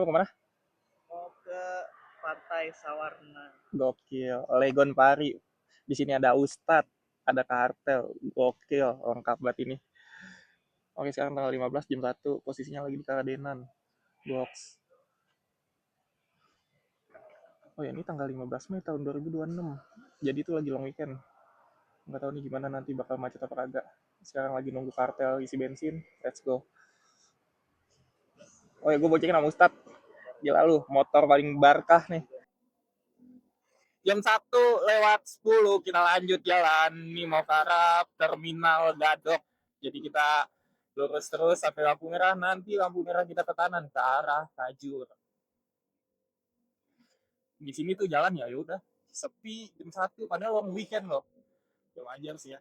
mau kemana? Mau ke Pantai Sawarna. Gokil. Legon Pari. Di sini ada Ustadz, ada kartel. Gokil, lengkap banget ini. Oke, sekarang tanggal 15 jam 1. Posisinya lagi di Karadenan. Box. Oh ya, ini tanggal 15 Mei tahun 2026. Jadi itu lagi long weekend. Nggak tahu nih gimana nanti bakal macet apa kagak. Sekarang lagi nunggu kartel isi bensin. Let's go. Oh ya, gue bocekin sama Ustadz. Gila lu, motor paling barkah nih. Jam 1 lewat 10 kita lanjut jalan. Ini mau ke arah terminal Gadok. Jadi kita lurus terus sampai lampu merah. Nanti lampu merah kita ke kanan ke arah Tajur. Di sini tuh jalan ya udah sepi jam 1 padahal long weekend loh. Ya wajar sih ya.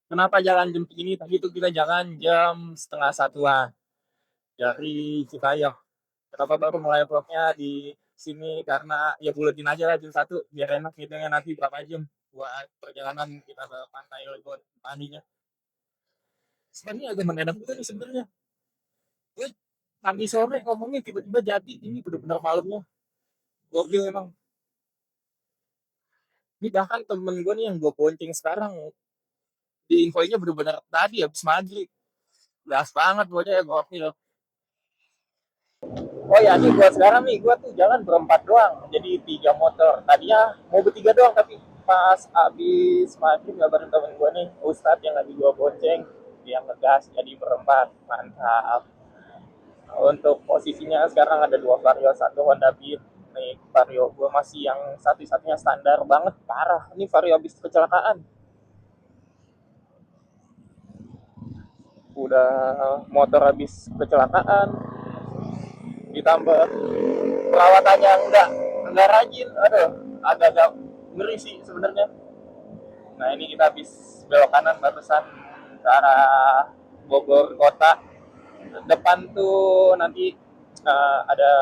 Kenapa jalan jam segini? Tadi itu kita jalan jam setengah satuan dari Citayam. Kenapa baru mulai vlognya di sini? Karena ya buletin aja lah jam 1 biar enak hitungnya nanti berapa jam buat perjalanan kita ke pantai Legon Paninya. Sebenarnya agak mendadak juga nih sebenarnya. Gue pagi sore ngomongnya tiba-tiba jadi ini benar-benar malamnya. Gokil emang. Ini bahkan temen gue nih yang gue bonceng sekarang di infonya benar-benar tadi habis maghrib. Gas banget bocah ya gokil. Oh ya nih buat sekarang nih gue tuh jalan berempat doang. Jadi 3 motor. Tadinya mau bertiga doang tapi pas abis maghrib ngabarin temen gue nih Ustadz yang lagi gue bonceng yang ngegas jadi berempat. Mantap. Untuk posisinya sekarang ada 2 vario, satu Honda Beat. Nih vario gue masih yang satu-satunya standar banget, parah. Ini vario habis kecelakaan. Udah motor habis kecelakaan, ditambah perawatannya enggak rajin, aduh agak-agak ngeri sih sebenarnya. Nah ini kita habis belok kanan barusan ke arah Bogor kota. Depan tuh nanti ada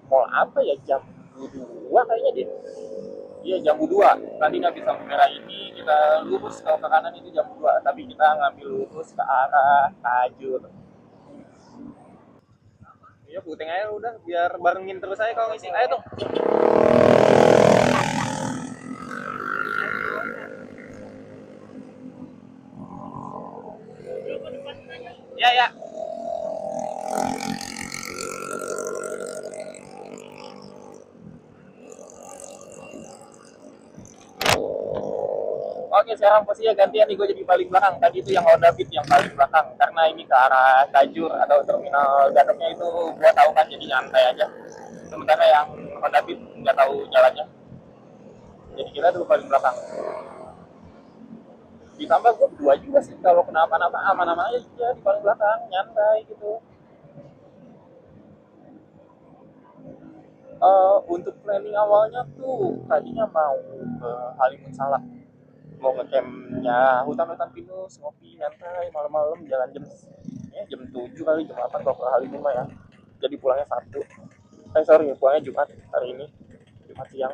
mall apa ya jam 2 kayaknya deh. Iya jam 2. Nanti habis lampu merah ini kita lurus ke kanan itu jam 2. Tapi kita ngambil lurus ke arah Tajur. Iya puting aja udah biar barengin terus aja kalau ngisi. Ayo dong. Ya ya. Oke sekarang posisinya gantian nih gue jadi paling belakang. Tadi itu yang Honda Beat yang paling belakang karena ini ke arah Tajur atau terminal Gadoknya itu gue tahu kan jadi nyantai aja. Sementara yang Honda Beat nggak tahu jalannya. Jadi kita dulu paling belakang. Ditambah gue berdua juga sih kalau kenapa-napa aman-aman aja di paling belakang nyantai gitu. Untuk planning awalnya tuh tadinya mau ke Halimun Salak, mau ngecampnya hutan-hutan pinus, ngopi nyantai malam-malam jalan jam 7 kali jam 8 kalau ke Halimun mah ya. Jadi pulangnya Sabtu. Sorry pulangnya Jumat hari ini, Jumat siang.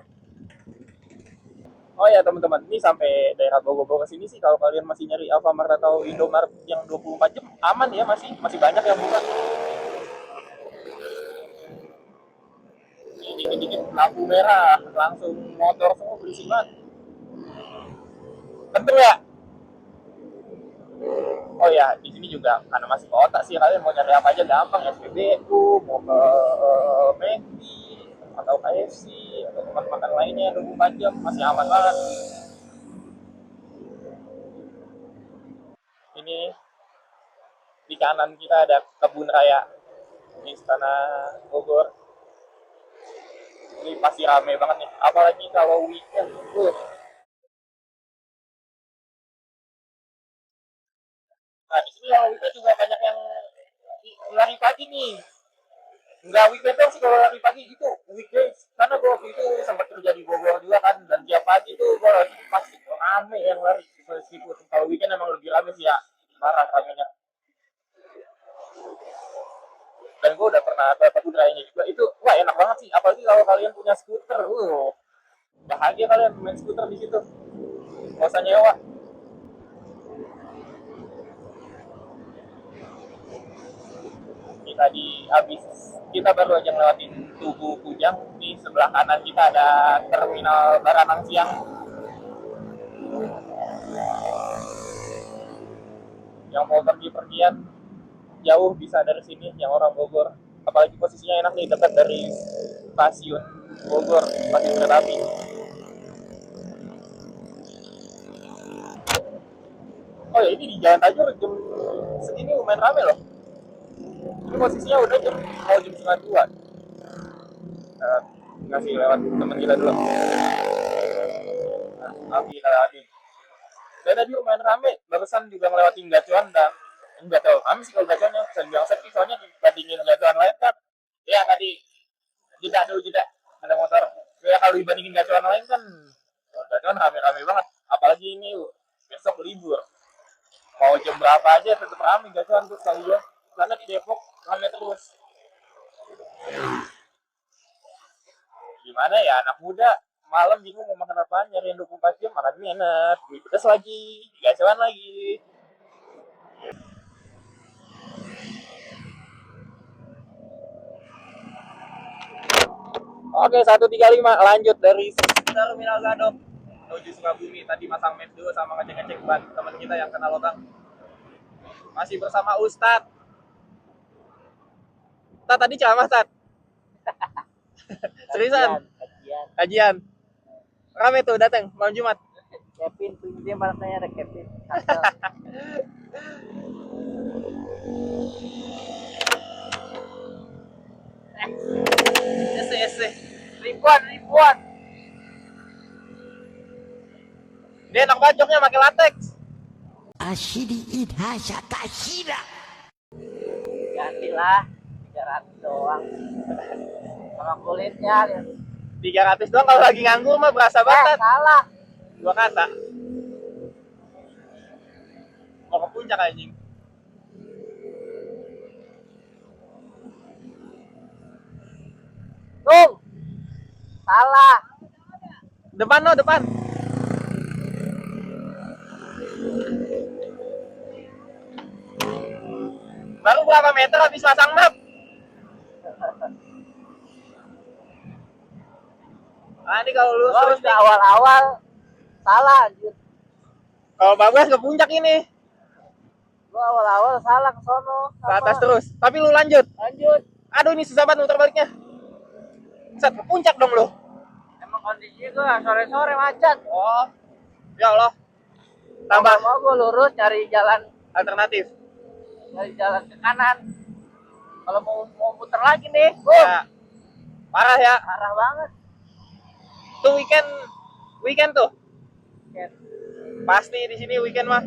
Oh ya teman-teman, ini sampai daerah Bogor-Bogor sini sih kalau kalian masih nyari Alfamart atau Indomart yang 24 jam aman ya, masih banyak yang buka. Dikit-dikit lampu merah langsung motor semua berisik banget. Bener ya? Oh ya, di sini juga karena masih kota sih, kalian mau cari apa aja gampang, SPBU, mau ke McD, atau KFC, atau tempat makan lainnya 24 jam, masih aman banget. Ini di kanan kita ada kebun raya, di Istana Bogor. Ini pasti rame banget nih, apalagi kalau weekend. Nah, di sini kalau weekend juga banyak yang lari pagi nih. Nggak weekend sih kalau lari pagi itu weekdays karena gue waktu itu sempat kerja di Bogor juga kan dan tiap pagi itu gue lagi pasti rame yang lari meskipun kalau weekend emang lebih rame sih ya parah ramenya. Dan gue udah pernah ke Pegudranya juga itu wah enak banget sih apalagi kalau kalian punya skuter bahagia kalian main skuter di situ nggak usah nyewa. Ini tadi habis kita baru aja ngelewatin Tugu Kujang. Di sebelah kanan kita ada terminal Baranang Siang. Yang mau pergi-pergian jauh bisa dari sini, yang orang Bogor. Apalagi posisinya enak nih, dekat dari stasiun Bogor, stasiun kereta api. Oh ya, ini di Jalan Tajur jam segini lumayan rame loh. Ini posisinya udah mau jam setengah dua. Ngasih lewat teman kita dulu. Abi. Dan tadi lumayan rame. Barusan juga ngelewatin gacuan dan enggak tahu. Kami sih kalau gacuannya bisa dibilang sepi, soalnya dibandingin gacuan lain kan. Ya tadi jeda. Ada motor. Ya kalau dibandingin gacuan lain kan gacuan rame-rame banget. Apalagi ini besok libur. Mau jam berapa aja tetap rame gacuan tuh kali ya. Karena di Depok rame terus. Gimana ya, anak muda malam bingung mau makan apa, nyariin 24 jam makan mie enak, mie pedas lagi, gacuan lagi. Oke, 135 lanjut dari Terminal Gadok menuju Sukabumi. Tadi masang map dulu sama ngecek-ngecek ban teman kita yang kena lubang. Masih bersama Ustadz. Tadi ceramah, seriusan? Kajian. Rame tuh datang malam Jumat. Kevin, dia partainya ada Kevin. Ese. Ribuan. Dia enak banget joknya pakai latex. Ashidi idhasha tashira. Gantilah 300 doang. Sama kulitnya. 300 doang kalau lagi nganggur mah berasa banget. Salah. 2 kata. Mau ke puncak anjing. Tung. Salah. Depan. Baru berapa meter habis pasang map? Ini kalau lu terus di awal-awal salah anjir. Kalau bagus ke puncak ini. Gua awal-awal salah ke sono. Ke atas terus. Tapi lu lanjut. Aduh, ini susah banget muter baliknya. Set ke puncak dong lu. Emang kondisi gua sore-sore macet. Oh. Ya Allah. Tambah Mau gua lurus cari jalan alternatif. ke kanan. Kalau mau muter lagi nih, Ya. Parah ya. parah banget. Tuh weekend tuh. Weekend. Pasti di sini weekend mah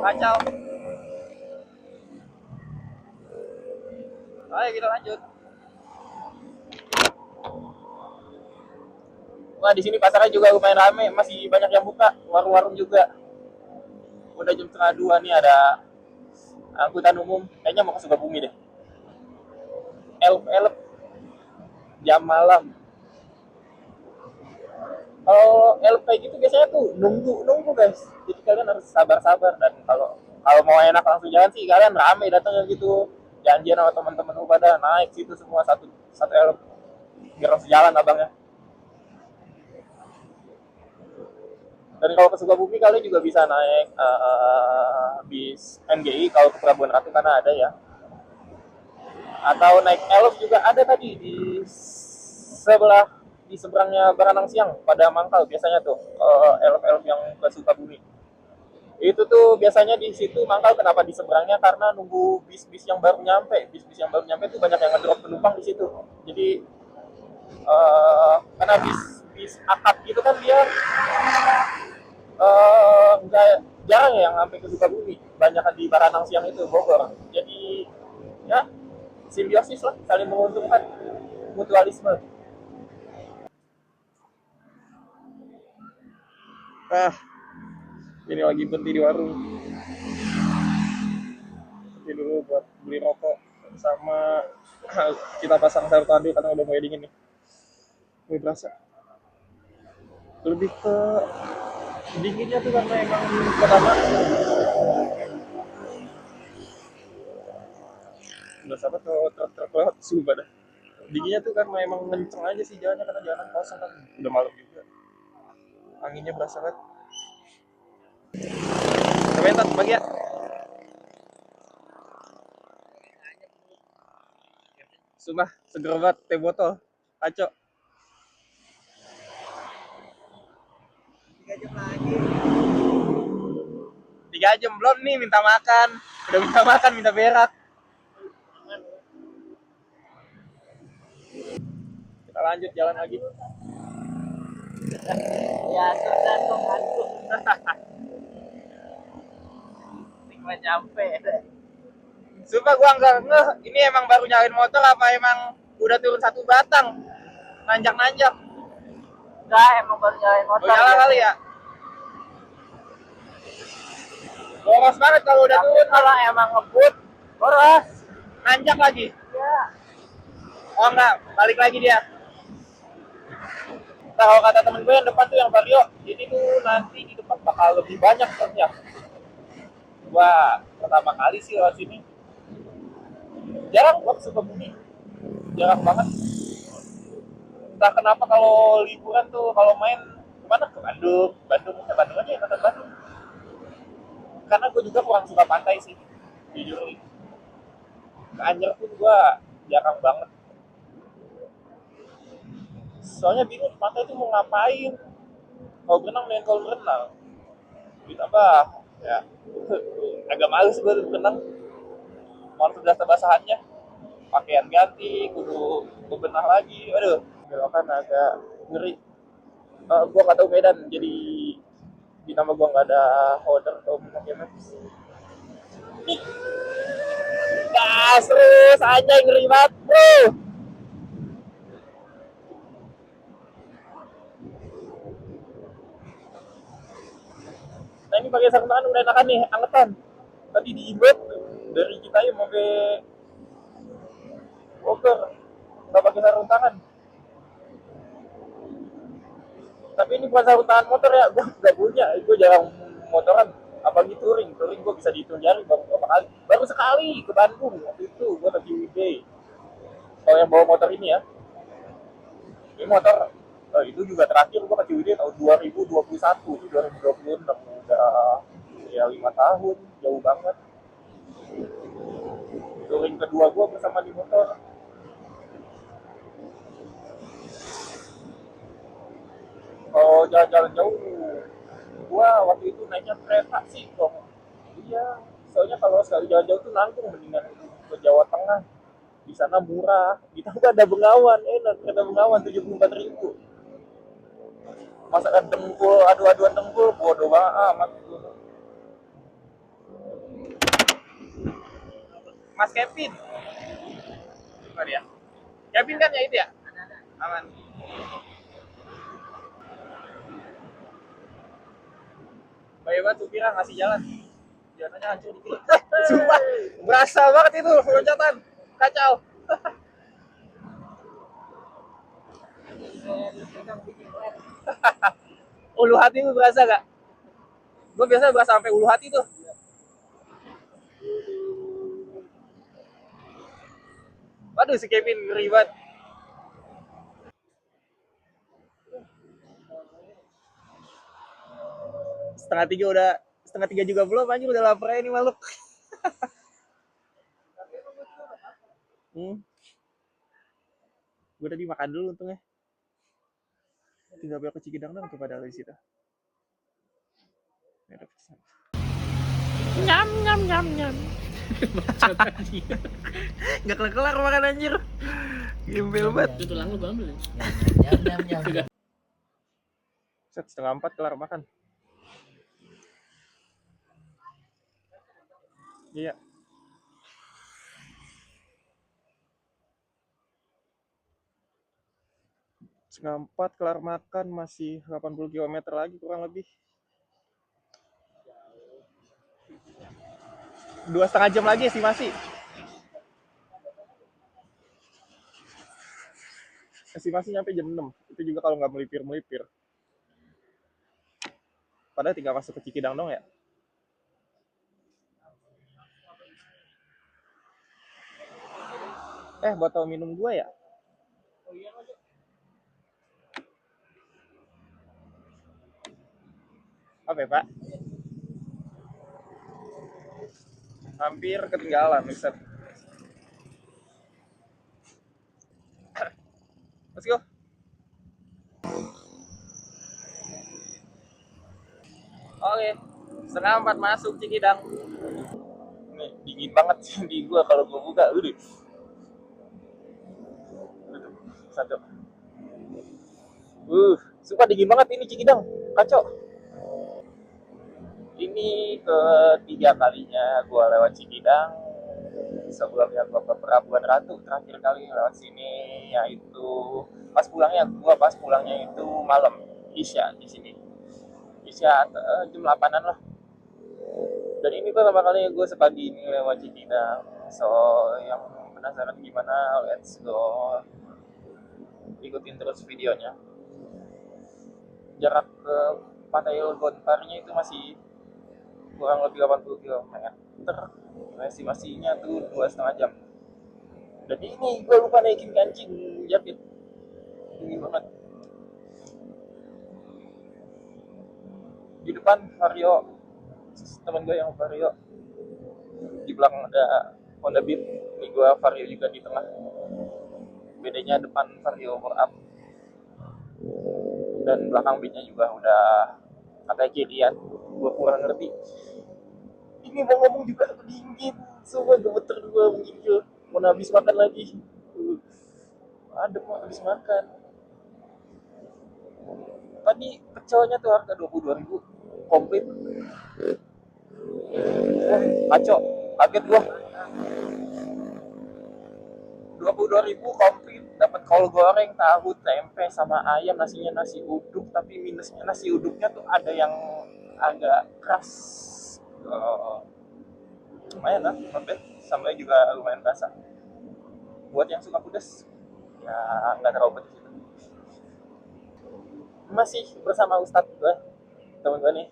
kacau. Ayo kita lanjut. Wah, di sini pasarnya juga lumayan rame, masih banyak yang buka, warung-warung juga. Udah jam setengah 2 nih, ada angkutan umum, kayaknya mau ke Sukabumi deh. Elf jam malam. Kalau elf kayak gitu biasanya tuh nunggu guys. Jadi kalian harus sabar-sabar, dan kalau mau enak langsung jalan sih kalian rame datangnya gitu. Janjian sama teman-teman lu pada naik situ semua satu elf biar langsung jalan abangnya. Dan kalau ke Sukabumi kalian juga bisa naik bis NGI kalau ke Pelabuhan Ratu karena ada ya. Atau naik elf juga ada tadi di seberangnya Baranang Siang pada Mangkal biasanya tuh elf yang ke Sukabumi. Itu tuh biasanya di situ Mangkal kenapa di seberangnya, karena nunggu bis-bis yang baru nyampe. Bis-bis yang baru nyampe tuh banyak yang ngedrop penumpang di situ. Jadi karena bis akap gitu kan dia nggak jarang ya yang sampai ke Sukabumi, banyak di Baranang Siang itu Bogor. Jadi ya simbiosis lah, saling menguntungkan, mutualisme. Ini lagi berhenti di warung. Ini dulu buat beli rokok sama kita pasang sayur tadi karena udah mulai dingin nih. Mulai berasa. Lebih ke dinginnya tuh karena emang pertama Udah sabar kalau truk lewat sumpah dah. Dinginnya tuh karena emang ngenceng aja sih jalannya karena jalan kosong kan. Udah malam juga. Anginnya berasa banget. Cobain tat pagi ya. Sumpah seger banget teh botol. Kacau. 3 jam belum nih minta makan. Udah minta makan, minta berak. Kita lanjut jalan lagi. Ya sudah tuh ngantuk. Tinggal nyampe. Sumpah gua nggak ngeh, ini emang baru nyalain motor apa emang udah turun satu batang? Nanjak-nanjak. Enggak, emang baru nyalain motor. Nyala kali ya? Boros banget kalau udah Tapi turun. kalau emang ngebut, boros. Nanjak lagi. Ya. Oh enggak, balik lagi dia. Nah, kalau kata temen gue yang depan tuh yang Vario, ini tuh nanti di depan bakal lebih banyak truknya. Gua pertama kali sih lewat sini. Jarang gua ke Sukabumi. Jarang banget. Entah kenapa kalau liburan tuh kalau main kemana ke Bandung, Bandung aja ya kata Bandung. Karena gue juga kurang suka pantai sih, jujur. Ke Anyer pun gue jarang banget. Soalnya bingung di pantai itu mau ngapain. Kalau berenang dengan kalau berenang. Ditambah ya agak males gue berenang. Malas udah basahannya. Pakaian ganti, kudu bebenah lagi. Aduh, belokan agak ngeri. Gue nggak tahu Medan, jadi di nama gue nggak ada holder atau pakai maps. Gas terus aja ngeri banget, bro. Nah ini pakai sarung tangan udah enakan nih, angetan. Tadi diimbet dari kita ya mau ke Bogor, nggak pakai sarung tangan. Tapi ini bukan sarung tangan motor ya, gue nggak punya. Gue jarang motoran, apalagi touring gue bisa dihitung jari berapa kali. Baru sekali ke Bandung waktu itu gue lagi weekday. Kalau yang bawa motor ini ya, ini motor itu juga terakhir gue ke Ciwidey tahun 2021 itu 2026 udah ya 5 tahun jauh banget. Touring kedua gue bersama di motor. Kalau jalan-jalan jauh gue waktu itu naiknya kereta sih dong. Iya, soalnya kalau sekali jalan jauh tuh nanggung mendingan ke Jawa Tengah. Di sana murah, ditambah ada Bengawan, enak kereta Bengawan 74.000. Masakan dengkul, adu-aduan dengkul, bodoh banget amat. Mas Kevin, mana dia? Kevin kan ya itu ya? Aman. Baik banget supirnya ngasih jalan. Jalannya hancur dikit. Sumpah, berasa banget itu loncatan. Kacau. Ulu hati lu berasa gak? Gue biasa berasa sampai ulu hati tuh. Waduh si Kevin ngeri banget. Setengah tiga juga belum anjir udah lapar aja nih makhluk. Gue tadi makan dulu untungnya. Tinggal belok ke Cikidang dong tuh padahal di situ. Nyam nyam nyam nyam. Nggak kelar-kelar makan anjir. Gembel banget. Itu tulang lu gue ambil ya? Set 3:30 kelar makan. Iya. Setengah 4 kelar makan masih 80 km lagi kurang lebih. 2,5 jam lagi estimasi. Estimasi nyampe jam 6. Itu juga kalau nggak melipir-melipir. Padahal tinggal masuk ke Cikidang dong ya. Botol minum gua ya. Oh iya Mas. Apa ya, Pak? Hampir ketinggalan, Mister. Let's go. Oke, 3:30 masuk Cikidang. Nih, dingin banget sih di gua kalau gua buka. Udah. Satu. Suka dingin banget ini Cikidang. Kacau. Ini ketiga kalinya gua lewat Cikidang. Sebelumnya gua ke Pelabuhan Ratu, terakhir kali lewat sini yaitu pas pulangnya itu malam Isya di sini. Isya jam 8-an lah. Dan ini pertama kali gue sepagi ini lewat Cikidang. So yang penasaran gimana, let's go, ikutin terus videonya. Jarak ke Pantai Gonparnya itu masih kurang lebih 80 km. Estimasinya tuh 2,5 jam. Dan ini gue lupa naikin kancing jaket, dingin banget. Di depan Vario, temen gue yang Vario, di belakang ada Honda Beat. Ini gue Vario juga di tengah. Bedanya depan Vario up dan belakang Beatnya juga udah katanya kirian. Gue kurang ngerti. Ini mau ngomong juga dingin, semua gemeter gue menggigil. Mau habis makan lagi. Adem mau habis makan. Tadi pecelnya tuh harga 22.000 komplit. Kacau, kaget gua. 22.000 komplit, dapat kol goreng, tahu, tempe sama ayam, nasinya nasi uduk, tapi minusnya nasi uduknya tuh ada yang agak keras. Lumayan lah, not bad. Sampai juga lumayan basah. Buat yang suka pedas, ya nggak terlalu pedas itu. Masih bersama Ustadz gue, temen gue nih,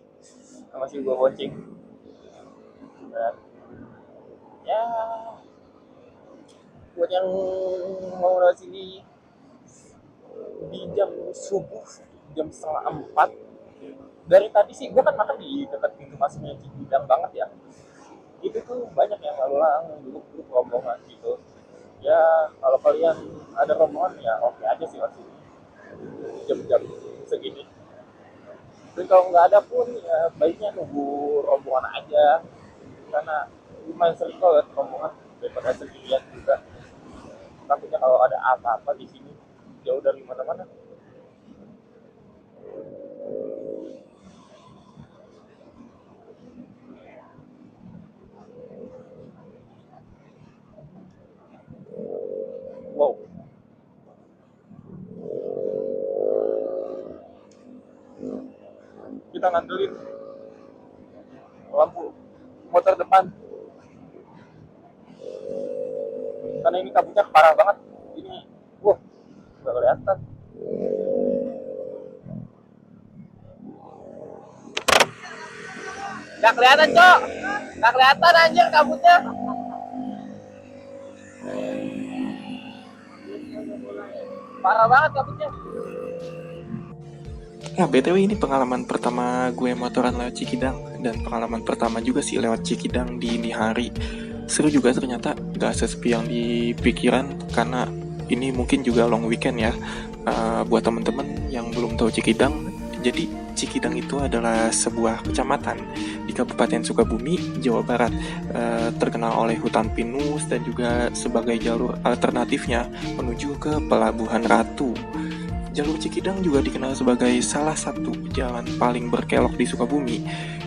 masih gue bonceng. Dan ya buat yang mau lewat sini di jam subuh, jam 3:30, dari tadi sih gue kan makan di dekat pintu masuknya Cikidang banget ya. Itu tuh banyak yang lalu lalang grup rombongan gitu. Ya kalau kalian ada rombongan ya oke aja sih waktu ini jam-jam segini. Dan kalau nggak ada pun ya baiknya nunggu rombongan aja, karena lumayan sering kalau lihat rombongan daripada sendirian juga. Takutnya kalau ada apa-apa di sini jauh dari mana-mana. Wow, kita ngandelin lampu motor depan karena ini kabutnya parah banget. Ini wah nggak kelihatan. Gak kelihatan, Cok. Gak kelihatan anjir kabutnya. Parah banget kabutnya. Nah, BTW ini pengalaman pertama gue motoran lewat Cikidang. Dan pengalaman pertama juga sih lewat Cikidang di dini hari. Seru juga ternyata, gak sesepi yang dipikiran. Karena ini mungkin juga long weekend ya. Buat temen-temen yang belum tahu Cikidang, jadi Cikidang itu adalah sebuah kecamatan di Kabupaten Sukabumi, Jawa Barat. Terkenal oleh hutan pinus dan juga sebagai jalur alternatifnya menuju ke Pelabuhan Ratu. Jalur Cikidang juga dikenal sebagai salah satu jalan paling berkelok di Sukabumi.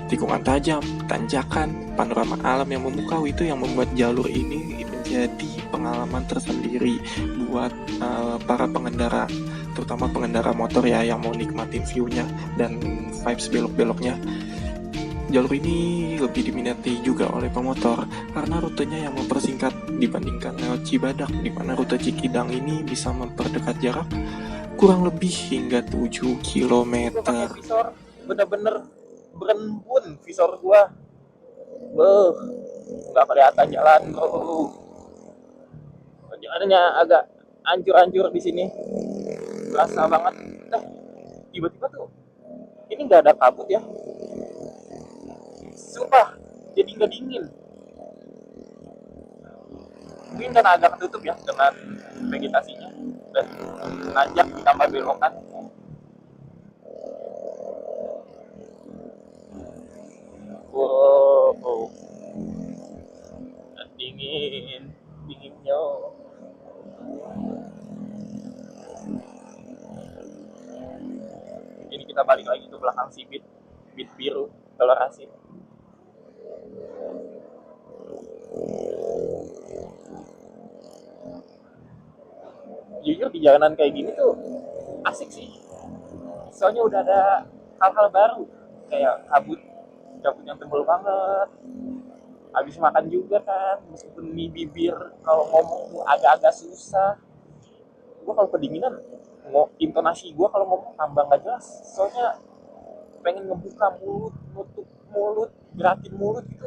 Tikungan tajam, tanjakan, panorama alam yang memukau itu yang membuat jalur ini menjadi pengalaman tersendiri buat para pengendara, terutama pengendara motor ya yang mau nikmatin view-nya dan vibes belok-beloknya. Jalur ini lebih diminati juga oleh pemotor karena rutenya yang mempersingkat dibandingkan lewat Cibadak, di mana rute Cikidang ini bisa memperdekat jarak kurang lebih hingga 7 km. Gue pakai visor, bener-bener berembun visor gua. Nggak kelihatan jalan bro. jalannya agak hancur-hancur di sini, berasa banget. Tiba-tiba tuh ini nggak ada kabut ya, sumpah, jadi nggak dingin. Mungkin karena agak ketutup ya dengan vegetasinya dan nanjak ditambah belokan. Wow, dinginnya. Ini kita balik lagi ke belakang si bit biru tolerasi. Jujur di jalanan kayak gini tuh asik sih, soalnya udah ada hal-hal baru kayak kabut yang tebel banget. Habis makan juga kan, meskipun di bibir kalau ngomong tuh agak-agak susah. Gue kalau kedinginan, intonasi gue kalau ngomong tambah nggak jelas, soalnya pengen ngebuka mulut, nutup mulut, gerakin mulut gitu,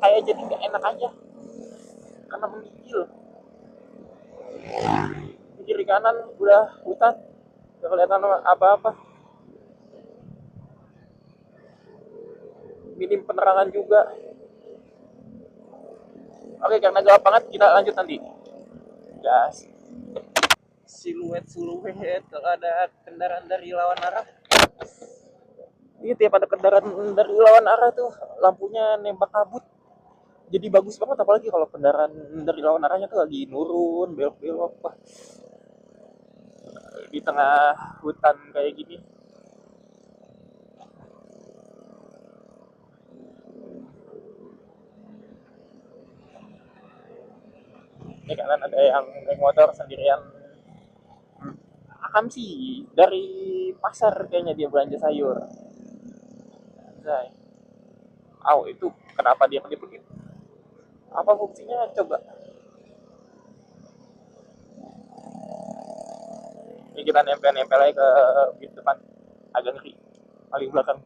kayak jadi nggak enak aja karena menggigil. Di kiri kanan udah hutan, gak kelihatan apa-apa, minim penerangan juga. Oke, karena gelap banget, kita lanjut nanti. Gas. Siluet kalau ada kendaraan dari lawan arah. Ini tiap ada kendaraan dari lawan arah tuh lampunya nembak kabut. Jadi bagus banget, apalagi kalau kendaraan dari lawan arahnya tuh lagi nurun, belok-belok. Wah, di tengah hutan kayak gini. Ini kanan ada yang naik motor sendirian. Akam sih dari pasar kayaknya dia belanja sayur. Anjay. Itu kenapa dia pergi-pergi? Apa buktinya? Coba. Ini kita nempel-nempel aja ke pintu depan. Agak ngeri. Paling belakang.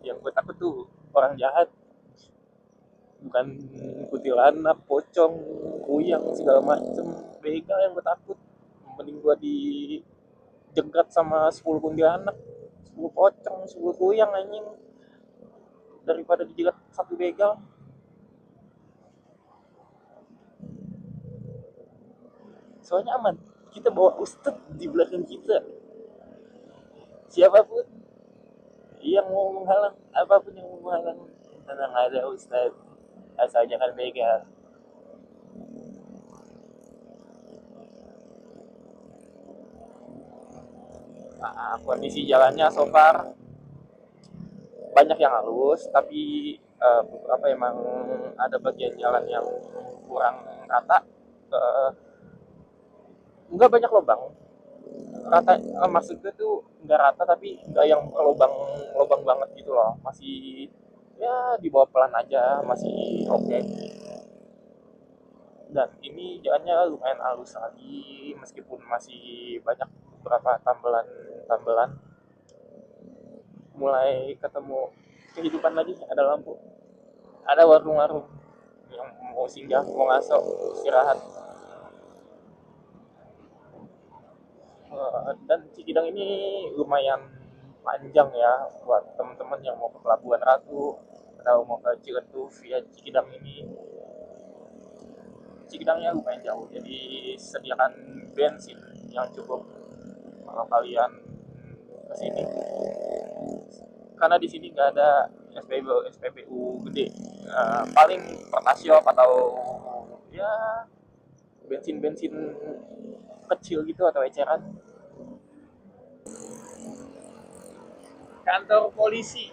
Yang gue takut tuh orang jahat. Bukan kuntilanak, pocong, kuyang, segala macem. Begal yang gue takut. Mending gue dijegat sama 10 kuntilanak, 10 pocong, 10 kuyang anjing, daripada dijegat satu begal. Soalnya aman, kita bawa ustad di belakang kita. Siapapun yang mau menghalang, apapun yang mau menghalang, tenang ada ustad, asal jangan begal. Kondisi jalannya so far banyak yang halus, tapi beberapa emang ada bagian jalan yang kurang rata. Nggak banyak lubang rata, maksud gue tuh nggak rata tapi nggak yang lubang banget gitu loh, masih ya di bawah pelan aja, masih oke. Dan ini jalannya lumayan halus lagi meskipun masih banyak beberapa tambelan. Mulai ketemu kehidupan lagi, ada lampu, ada warung-warung yang mau singgah, mau ngaso, istirahat. Dan Cikidang ini lumayan panjang ya buat teman-teman yang mau ke Pelabuhan Ratu atau mau ke Ciletuh via Cikidang ini. Cikidangnya lumayan jauh, jadi sediakan bensin yang cukup kalau kalian ke sini. Karena di sini nggak ada SPBU gede, paling Pertasiop atau ya bensin kecil gitu atau eceran. Kantor polisi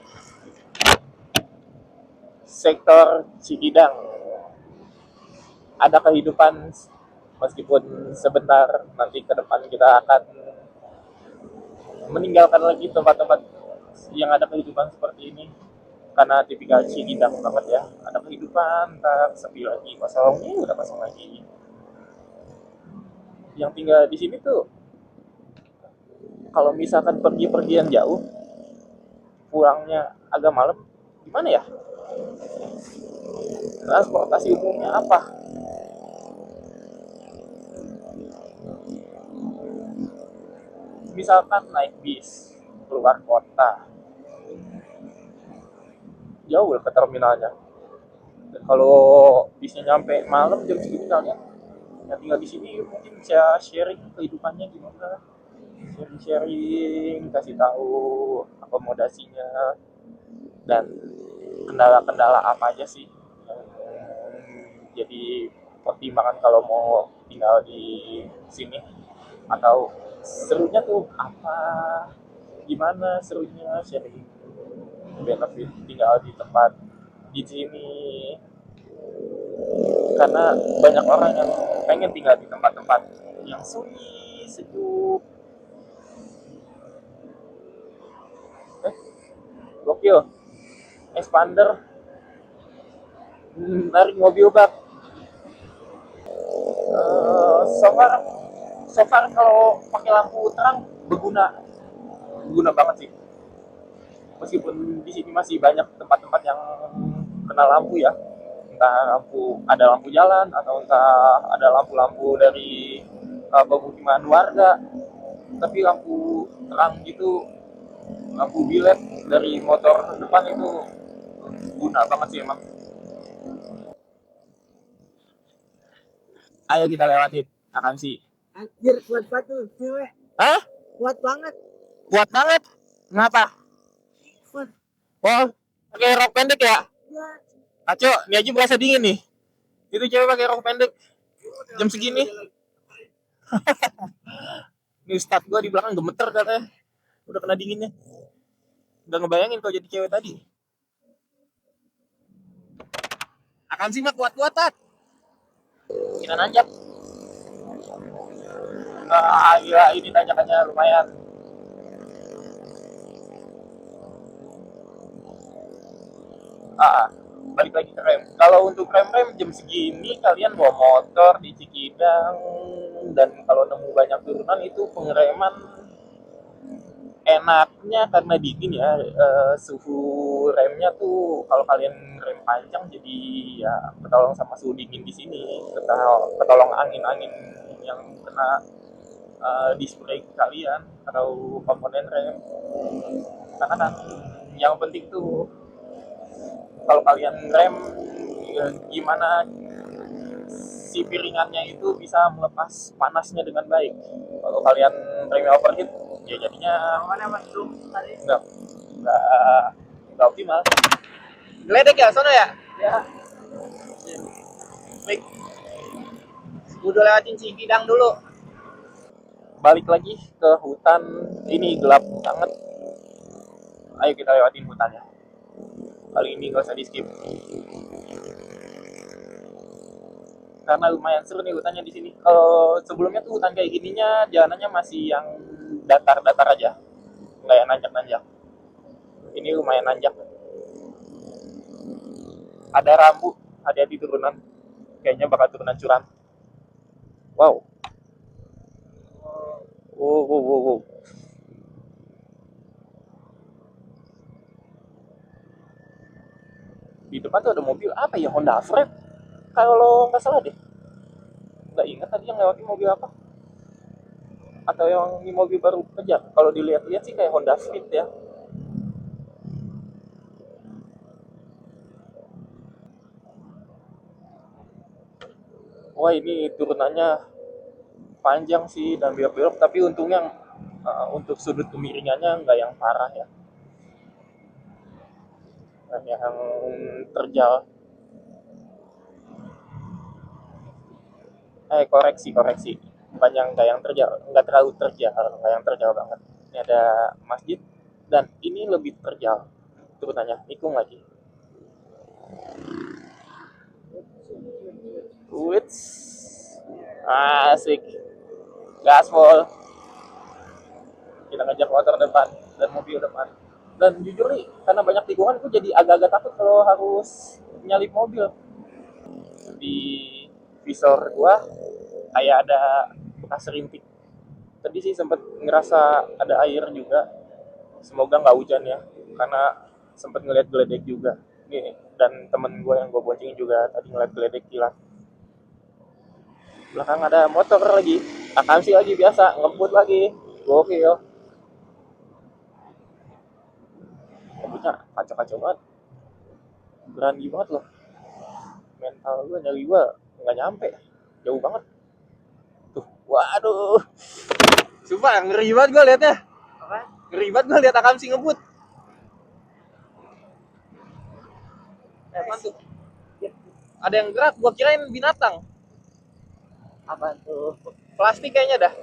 sektor Cikidang, ada kehidupan meskipun sebentar. Nanti ke depan kita akan meninggalkan lagi tempat-tempat yang ada kehidupan seperti ini karena tipikal Cikidang banget ya. Ada kehidupan, ntar sepi lagi, kosong, udah kosong lagi. Yang tinggal di sini tuh kalau misalkan pergi-pergian jauh, pulangnya agak malam, gimana ya? Transportasi umumnya apa? Misalkan naik bis keluar kota, jauh ke terminalnya. Dan kalau bisnya nyampe malam jam segini, kalian yang tinggal di sini mungkin bisa sharing kehidupannya gimana, sharing, kasih tahu akomodasinya dan kendala-kendala apa aja sih yang jadi pertimbangan kalau mau tinggal di sini, atau serunya tuh apa, gimana serunya sharing benefit tinggal di tempat di sini, karena banyak orang yang pengen tinggal di tempat-tempat yang sunyi sejuk. Gokil, expander narik mobil bak. So far kalau pakai lampu terang berguna banget sih, meskipun di sini masih banyak tempat-tempat yang kena lampu ya, entah ada lampu jalan atau entah ada lampu-lampu dari pemukiman warga, tapi lampu terang gitu, lampu bilet dari motor depan itu guna banget sih emang. Ayo kita lewatin akan sih. Anjir, kuat banget tuh cewek. Hah? Kuat banget. Kuat banget. Kenapa? Kuat. Oh, pakai rok pendek ya? Ya. Aco, ini aja berasa dingin nih. Itu cewek pakai rok pendek jam segini. Ini ustad gua di belakang gemeter katanya. Udah kena dinginnya. Udah ngebayangin kalau jadi cewek tadi. Akan sih mah kuat-kuat, Tat. Kita nanjak. Gila, ini tanjakannya lumayan. Balik lagi ke rem. Kalau untuk rem jam segini kalian bawa motor di Cikidang dan kalau nemu banyak turunan itu pengereman enaknya karena dingin ya, suhu remnya tuh kalau kalian rem panjang jadi ya ketolong sama suhu dingin di sini, ketolong angin-angin yang kena di spray kalian atau komponen rem. Karena kan yang penting tuh kalau kalian rem ya, gimana si piringannya itu bisa melepas panasnya dengan baik. Kalau kalian remnya overheat ya jadinya nggak nggak optimal. Geledek ya sono ya? Ya. Baik. Udah lewatin Cikidang dulu. Balik lagi ke hutan, ini gelap banget. Ayo kita lewatin hutannya. Kali ini nggak usah di skip. Karena lumayan seru nih hutannya di sini. Kalau sebelumnya tuh hutan kayak gininya jalanannya masih yang datar-datar aja, nggak yang nanjak-nanjak. Ini lumayan nanjak. Ada rambu, hati-hati turunan. Kayaknya bakal turunan curam. Wow. Wow. Di depan tuh ada mobil apa ya, Honda Freed kalau nggak salah deh. Nggak ingat tadi yang lewatin mobil apa, atau yang ini mobil baru kejar. Kalau dilihat-lihat sih kayak Honda Fit ya. Wah, ini turunannya panjang sih dan belok-belok, tapi untungnya untuk sudut kemiringannya nggak yang parah ya, nggak yang terjal. Koreksi, bukan yang nggak yang terjal, nggak terlalu terjal, nggak yang terjal banget. Ini ada masjid dan ini lebih terjal turunannya, nikung lagi. Wits, asik, gaspol. Kita ngajak motor depan dan mobil depan. Dan jujur nih, karena banyak tikungan, gue jadi agak-agak takut kalau harus nyalip mobil. Di visor gue kayak ada bekas rintik. Tadi sih sempat ngerasa ada air juga. Semoga nggak hujan ya, karena sempat ngeliat geledek juga. Nih, dan temen gue yang gue boncengin juga tadi ngeliat geledek kilat. Belakang ada motor lagi, akamsi lagi biasa, ngebut lagi. Gokil. Ngebutnya kacau-kacau banget. Berani banget loh. Mental gue, nyali gue nggak nyampe. Jauh banget. Tuh, waduh. Sumpah, ngeri banget gue liatnya. Apa? Ngeri banget gue liat akamsi ngebut. Apaan tuh? Ada yang gerak, gue kirain binatang. Apa tuh? Plastik kayaknya dah.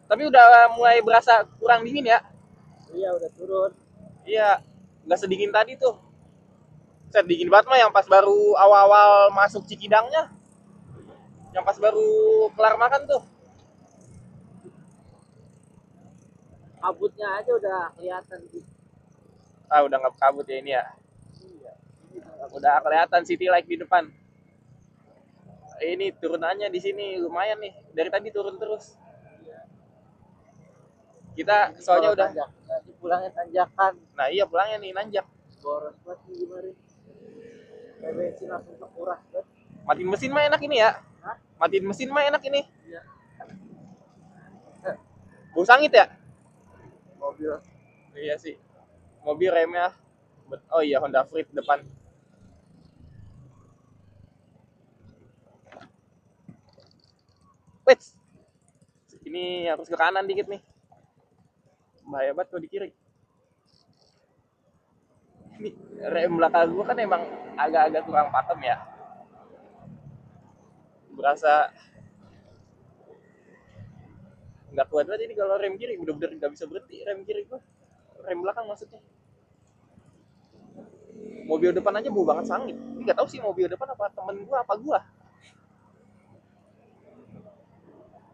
Tapi udah mulai berasa kurang dingin ya. Iya udah turun. Iya, nggak sedingin tadi tuh. Set dingin banget mah yang pas baru awal-awal masuk Cikidangnya. Yang pas baru kelar makan tuh. Kabutnya aja udah kelihatan gitu. Ah, udah nggak kabut ya ini ya. Iya. Udah kelihatan city light di depan. Ini turunannya di sini lumayan nih. Dari tadi turun terus. Kita soalnya udah. Nanti pulangnya tanjakan. Nah iya pulangnya nih nanjak. Boros banget nih kemarin. Bensin langsung kekuras banget. Matiin mesin mah enak ini ya. Hah? Matiin mesin mah enak ini. Iya. Bau sangit ya? Mobil. Iya sih. Mobil remnya. Oh iya Honda Freed depan. Wait. Ini harus ke kanan dikit nih. Bahaya banget kalau di kiri. Ini rem belakang gua kan emang agak-agak kurang pakem ya. Berasa nggak kuat banget ini kalau rem kiri, bener-bener nggak bisa berhenti rem kiri gua. Rem belakang maksudnya. Mobil depan aja bau banget sangit. Ini nggak tahu sih mobil depan apa temen gua apa gua.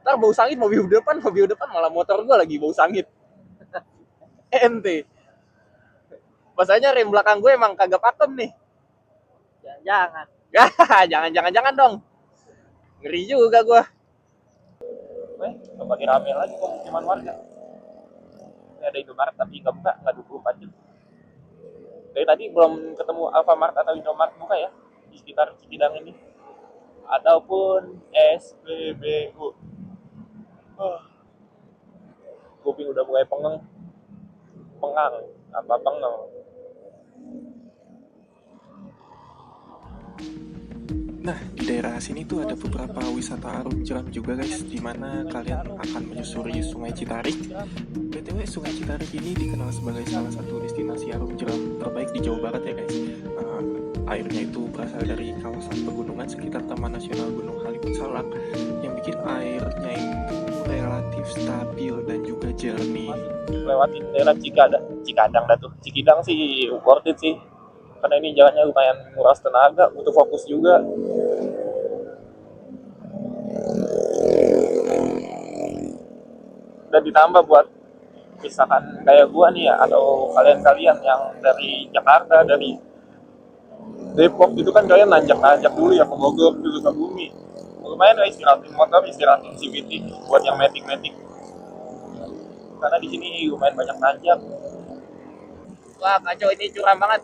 Ntar bau sangit mobil depan malah motor gua lagi bau sangit. Ente. Masanya rem belakang gue emang kagak pakem nih. Jangan. Jangan dong. Ngeri juga gua. Kembali rame lagi pemukiman warga. Ini ada Indomaret tapi nggak buka, nggak 24 jam. Dari tadi belum ketemu Alfamart atau Indomaret buka ya di sekitar Cikidang ini. Ataupun SPBU. Kuping udah mulai pengang. Nah, di daerah sini tuh ada beberapa wisata arum jeram juga guys, di mana kalian akan menyusuri Sungai Citarik. BTW, Sungai Citarik ini dikenal sebagai salah satu destinasi arum jeram terbaik di Jawa Barat ya guys. Airnya itu berasal dari kawasan pegunungan sekitar Taman Nasional Gunung Halimun Salak, yang bikin airnya itu relatif stabil dan juga jernih. Lewatin daerah Cikadang dah tuh. Cikidang sih worth it sih. Karena ini jalannya lumayan nguras tenaga, butuh fokus juga. Dan ditambah buat misalkan kayak gua nih ya, atau kalian-kalian yang dari Jakarta, dari Depok itu kan kalian nanjak-nanjak dulu ya ke Bogor, dulu ke Bumi. Lumayan lah istirahatin motor, istirahatin CVT buat yang metik-metik. Karena di sini lumayan banyak nanjak. Wah kacau, ini curam banget.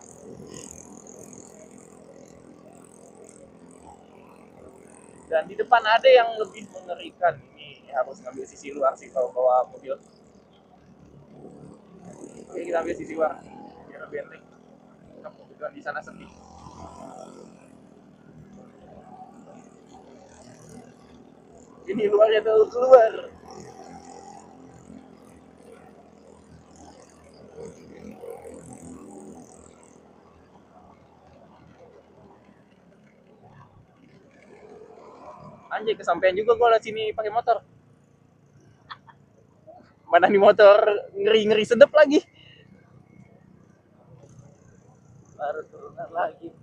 Dan di depan ada yang lebih mengerikan. Ini harus ngambil sisi luar sih kalau bawa mobil. Oke, kita ambil sisi luar biar lebih enteng. Kebetulan di sana sepi. Ini luarnya tuh keluar. Anjay, kesampean juga gue liat sini pakai motor. Mana nih motor ngeri-ngeri sedep lagi. Baru turunan lagi.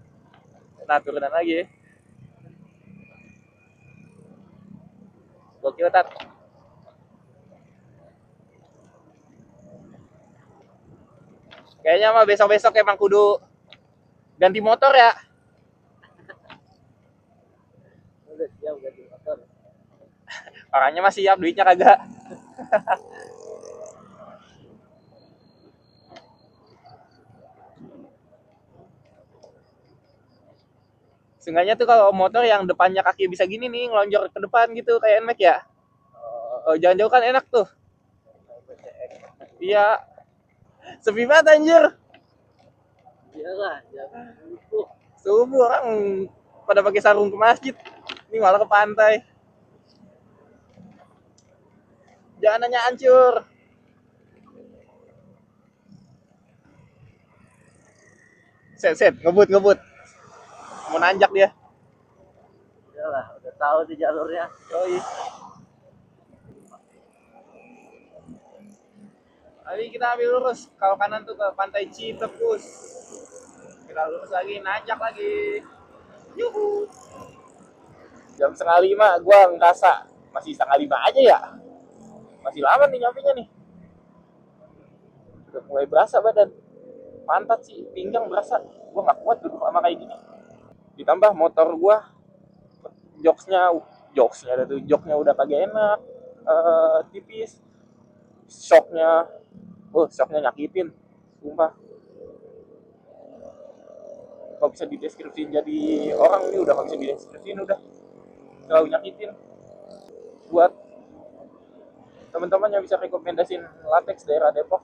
Nah, turunan lagi ya. Gokil, Tat. Kayaknya mah besok-besok emang kudu ganti motor ya. Udah siap ganti motor. Orangnya masih siap, duitnya kagak. Seenggaknya tuh kalau motor yang depannya kaki bisa gini nih, ngelonjor ke depan gitu kayak NMAX ya. Jangan jauh kan enak tuh. Iya. Sepi banget anjir. Iyalah, jam subuh. Subuh orang pada pakai sarung ke masjid. Ini malah ke pantai. Jangan nanya hancur. Set, ngebut. Mau nanjak dia. Iyalah, udah tahu di jalurnya. Yoi. Tadi kita ambil lurus, kalau kanan tuh ke pantai Citepus. Kita lurus lagi, nanjak lagi. Yuhu. Jam 4:30 gua ngerasa masih 4:30 aja ya. Masih lama nih nyampenya nih. Udah mulai berasa badan. Pantat sih, pinggang berasa. Gua nggak kuat duduk lama kayak gini. Ditambah motor gua joknya ada tuh, joknya udah kagak enak, tipis. Shocknya nyakitin, sumpah. Kalau bisa dideskripsiin jadi orang ini udah nggak bisa dideskripsiin, udah terlalu nyakitin. Buat teman-teman yang bisa rekomendasiin latex daerah Depok,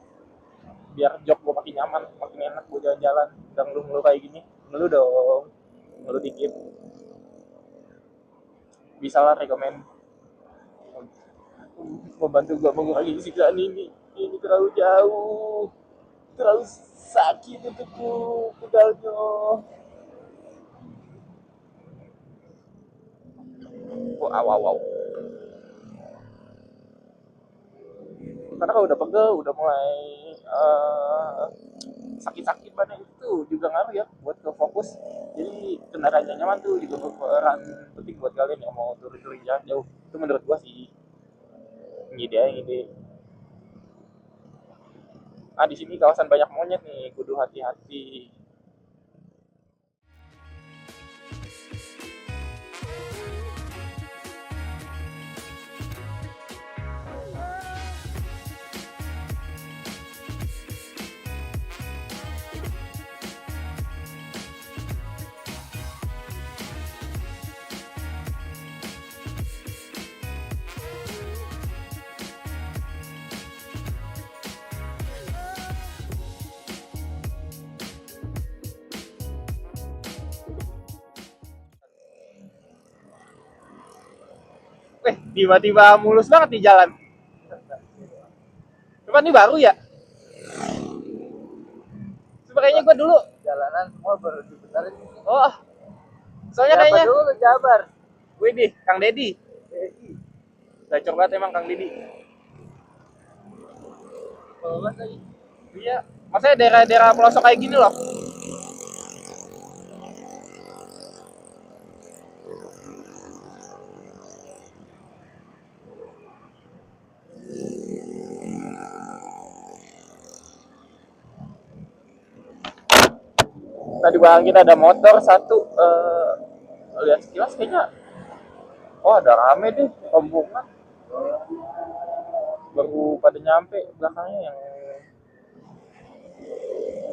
biar jok gue makin nyaman, makin enak gue jalan-jalan. Udah ngeluh kayak gini, ngeluh dong, ngeluh dikit. Bisa lah rekomend, membantu gue mengurangi siksaan ini. Ini terlalu jauh, terlalu sakit untukku pedalnya. Wow. Karena kalau udah pegel, udah mulai sakit-sakit badan itu juga ngaruh ya buat ke fokus. Jadi kendaraannya nyaman tuh juga berperan penting buat kalian yang mau turun-turun jalan jauh. Itu menurut gua sih. Ngide. Di sini kawasan banyak monyet nih, kudu hati-hati. Tiba-tiba mulus banget di jalan. Coba nih baru ya? Coba kayaknya gua dulu. Jalanan semua baru dibentarin. Oh, soalnya Siapa kayaknya dulu Jabar? gue deh, Kang Dedi. Gacor banget emang Kang Dedi. Banget lagi. Iya, maksudnya daerah-daerah pelosok kayak gini loh. Tadi bang kita ada motor satu, lihat sekilas kayaknya, ada rame deh rombongan. Baru pada nyampe belakangnya, yang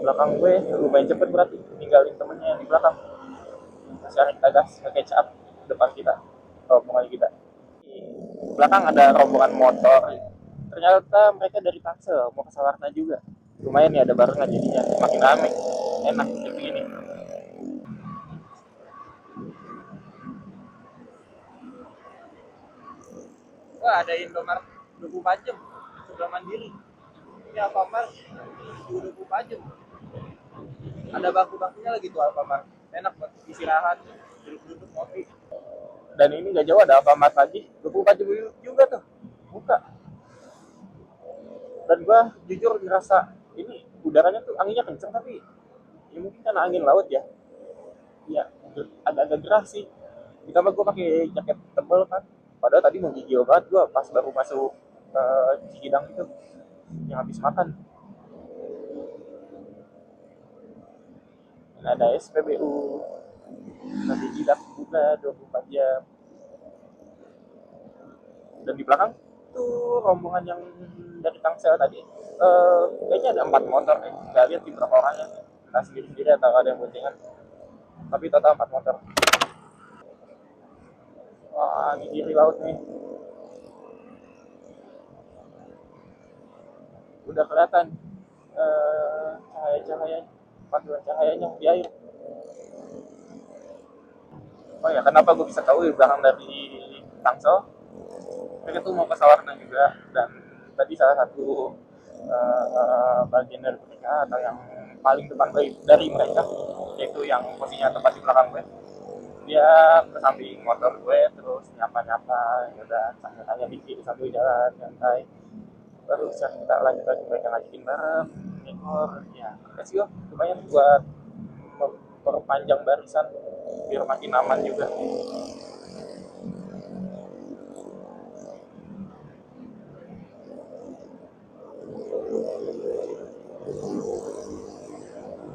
belakang gue lumayan cepet berarti ninggalin temennya yang di belakang. Sekarang kita gas nge-catch up depan kita, rombongan kita. Di belakang ada rombongan motor. Ternyata mereka dari Tangsel mau ke Sawarna juga. Lumayan nih ada barengan jadinya, makin rame, enak kayak gini. Wah, ada Indomaret 24 jam sebelah Mandiri. Ini Alfamart 24 jam. Ada bangku-bangkunya lagi tuh Alfamart. Enak buat istirahat, duduk-duduk ngopi. Dan ini nggak jauh ada Alfamart lagi, 24 jam juga tuh buka. Dan gua jujur ngerasa ini udaranya tuh anginnya kenceng, tapi ya mungkin karena angin laut ya. Iya, agak-agak gerah sih. Ditambah gua pakai jaket tebal kan. Padahal tadi menggigil banget gua pas baru masuk Cikidang itu, yang habis makan. Dan ada SPBU, nanti Cikidang buka 24 jam. Dan di belakang tuh rombongan yang dari Tangsel tadi, kayaknya ada 4 motor nih. Nggak lihat di berapa orangnya, entah sendiri-sendiri atau ada yang boncengan. Tapi total 4 motor. Wah, di kiri laut nih. Udah kelihatan cahaya-cahaya, pantulan cahayanya di air. Oh ya, kenapa gue bisa tahu di belakang dari Tangsel? Mereka tuh mau ke Sawarna juga, dan tadi salah satu bagian dari mereka atau yang paling depan dari mereka, yaitu yang posisinya tepat di belakang gue, dia ke samping motor gue terus nyapa-nyapa, ya udah tanya-tanya dikit sambil jalan santai. Baru kita lanjut lagi, mereka ngajakin bareng ekor ya. Kasih yo lumayan buat memperpanjang barisan biar makin aman juga.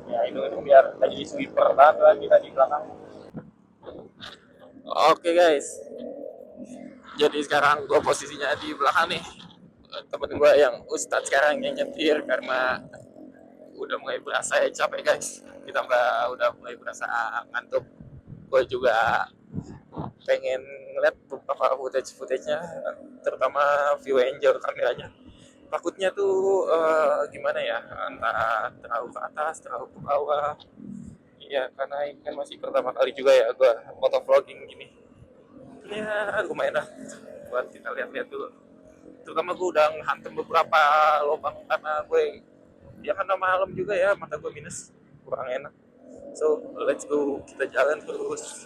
Ya itu biar jadi sweeper banget lagi tadi belakang. Oke guys, jadi sekarang gue posisinya di belakang nih. Temen gue yang Ustadz sekarang yang nyetir karena udah mulai berasa ya capek guys, ditambah udah mulai berasa ngantuk. Gue juga pengen ngeliat beberapa footage-nya, terutama view angel kameranya. Takutnya tuh gimana ya, antara terlalu ke atas, terlalu ke bawah. Iya, karena ini kan masih pertama kali juga ya gue motovlogging gini. Ya lumayan lah buat kita lihat-lihat dulu. Terutama gue udah ngehantem beberapa lubang karena gue ya karena malam juga ya, mata gue minus, kurang enak. So let's go, kita jalan terus.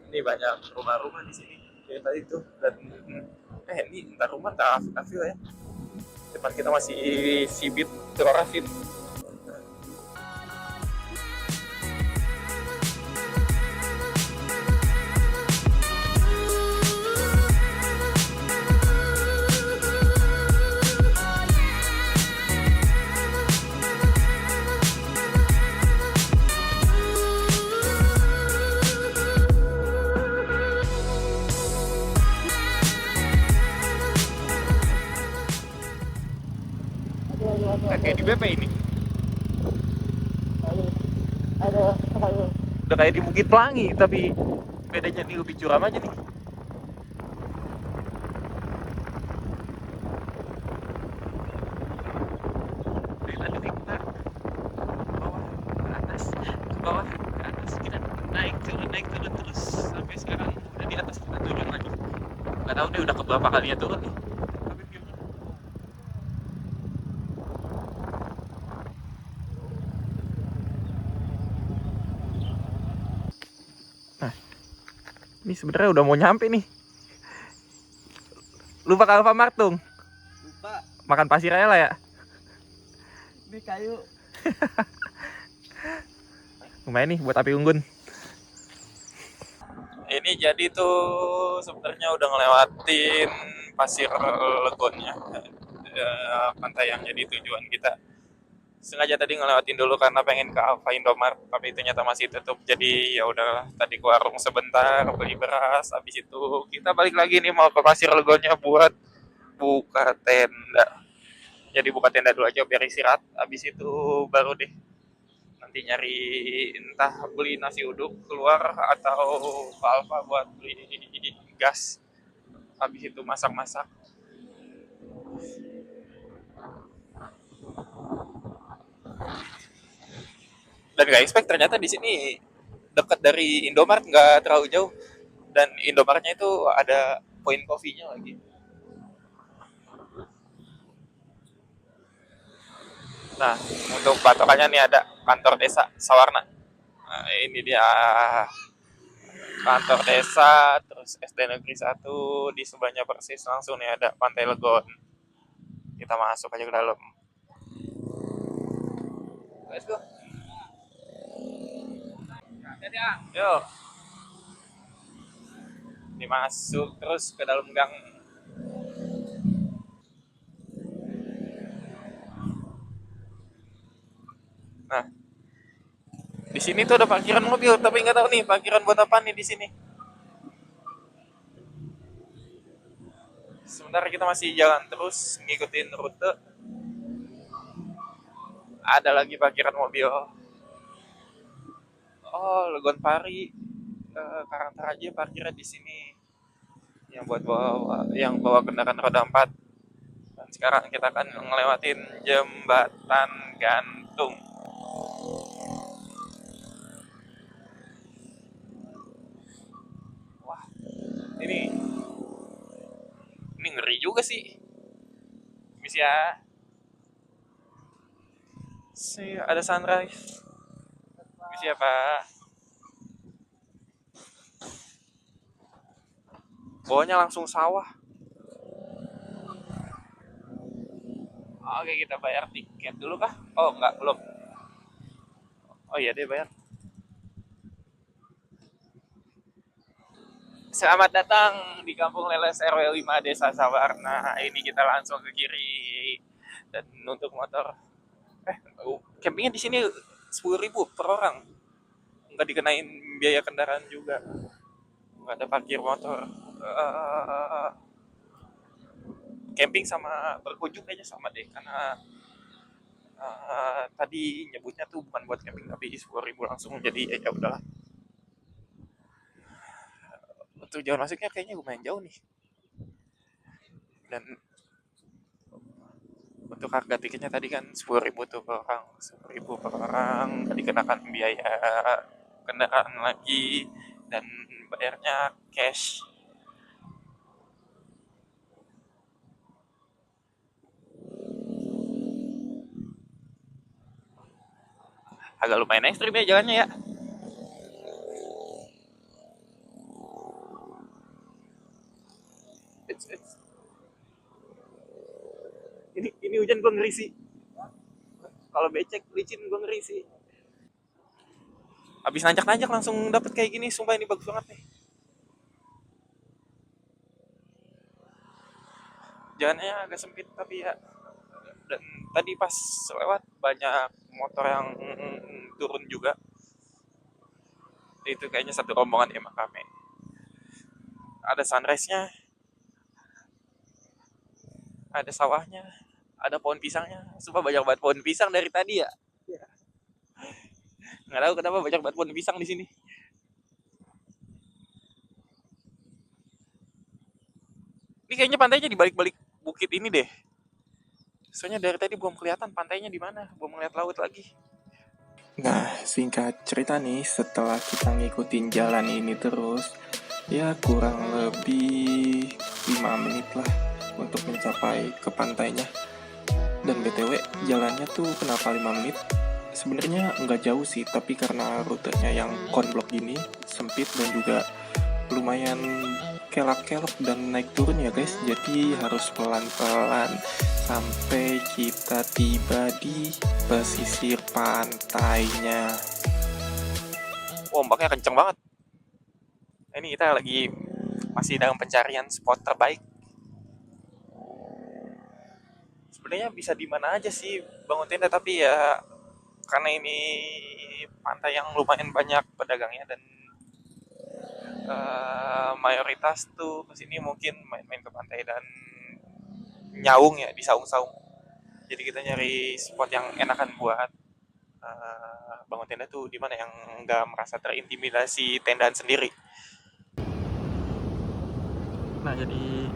Ini banyak rumah-rumah di sini kayak tadi tuh, dan ini entar rumah entah kafil ya. Depan kita masih Sibit Terorafin. Kayak di BP ini. Udah kayak di Bukit Pelangi, tapi bedanya nih lebih curam aja nih. Dari tadi kita bawah ke atas, ke bawah ke atas, kita naik turun terus sampai sekarang udah di atas, kita turun lagi. Gak tahu nih udah keberapa kalinya turun nih. Tapi view-nya. Nah, ini sebenarnya udah mau nyampe nih. Lupa ke Alfamart Tung. Lupa. Makan pasir aja lah ya. Ini kayu. Lumayan nih buat api unggun. Ini jadi tuh sebenarnya udah ngelewatin Pasir Legonnya, pantai yang jadi tujuan kita. Sengaja tadi ngelewatin dulu karena pengen ke Alfa Indomart, tapi ternyata masih tutup. Jadi ya udahlah, tadi ke warung sebentar beli beras, habis itu kita balik lagi nih mau ke Pasir Legonnya buat buka tenda. Jadi buka tenda dulu aja biar istirahat, habis itu baru deh nanti nyari entah beli nasi uduk keluar atau ke Alfa buat beli gas, habis itu masak-masak. Dan gak expect ternyata di sini dekat dari Indomart, nggak terlalu jauh, dan Indomartnya itu ada poin coffee-nya lagi. Nah, untuk patokannya nih ada kantor desa Sawarna. Nah, ini dia kantor desa, terus SD Negeri 1 di sebelahnya persis langsung nih ada Pantai Legon. Kita masuk aja ke dalam. Let's go. Yuk. Dimasuk terus ke dalam gang. Nah, di sini tuh ada parkiran mobil, tapi nggak tahu nih parkiran buat apa nih di sini. Sementara kita masih jalan terus ngikutin rute. Ada lagi parkiran mobil. Oh, Legon Pari. Karangtaraja parkirnya di sini yang buat bawa kendaraan roda 4. Dan sekarang kita akan ngelewatin jembatan gantung. Wah, ini ngeri juga sih. Misi ya. Ada sunrise. Misi apa? Bawahnya langsung sawah. Oke, kita bayar tiket dulu kah? Oh, enggak, belum. Oh iya deh, bayar. Selamat datang di Kampung Leles RW 5 Desa Sawarna. Ini kita langsung ke kiri. Dan untuk motor campingnya di sini 10.000 per orang. Nggak dikenain biaya kendaraan juga. Nggak ada parkir motor. Camping sama berkunjung kayaknya sama deh, karena tadi nyebutnya tuh bukan buat camping tapi 10.000 langsung, jadi ya udahlah. Untuk jalan masuknya kayaknya lumayan jauh nih. Dan untuk harga tiketnya tadi kan 10.000 tuh per orang, 10.000 per orang, nggak dikenakan biaya kendaraan lagi, dan bayarnya cash. Agak lumayan ekstrim ya jalannya ya. Ini hujan gue ngeri sih. Kalau becek licin gue ngeri sih. Habis nanjak-nanjak langsung dapet kayak gini, sumpah ini bagus banget nih. Jalannya agak sempit tapi ya. Dan tadi pas lewat banyak motor yang turun juga. Itu kayaknya satu rombongan emang rame. Ada sunrise-nya, ada sawahnya, ada pohon pisangnya. Sumpah banyak banget pohon pisang dari tadi ya. Nggak tahu kenapa banyak banget pohon pisang di sini. Ini kayaknya pantainya di balik-balik bukit ini deh. Soalnya dari tadi belum kelihatan pantainya di mana, belum melihat laut lagi. Nah, singkat cerita nih, setelah kita ngikutin jalan ini terus, ya kurang lebih 5 menit lah untuk mencapai ke pantainya. Dan BTW, jalannya tuh kenapa 5 menit? Sebenarnya nggak jauh sih, tapi karena rutenya yang konblok gini, sempit dan juga lumayan kelap-kelop dan naik turun ya guys, jadi harus pelan-pelan sampai kita tiba di pesisir pantainya. Ombaknya kenceng banget. Ini kita lagi masih dalam pencarian spot terbaik. Sebenarnya bisa di mana aja sih bangun tenda, tapi ya karena ini pantai yang lumayan banyak pedagangnya dan mayoritas tuh kesini mungkin main-main ke pantai dan nyaung ya di saung-saung. Jadi kita nyari spot yang enakan buat bangun tenda tuh di mana yang nggak merasa terintimidasi tendaan sendiri. Nah jadi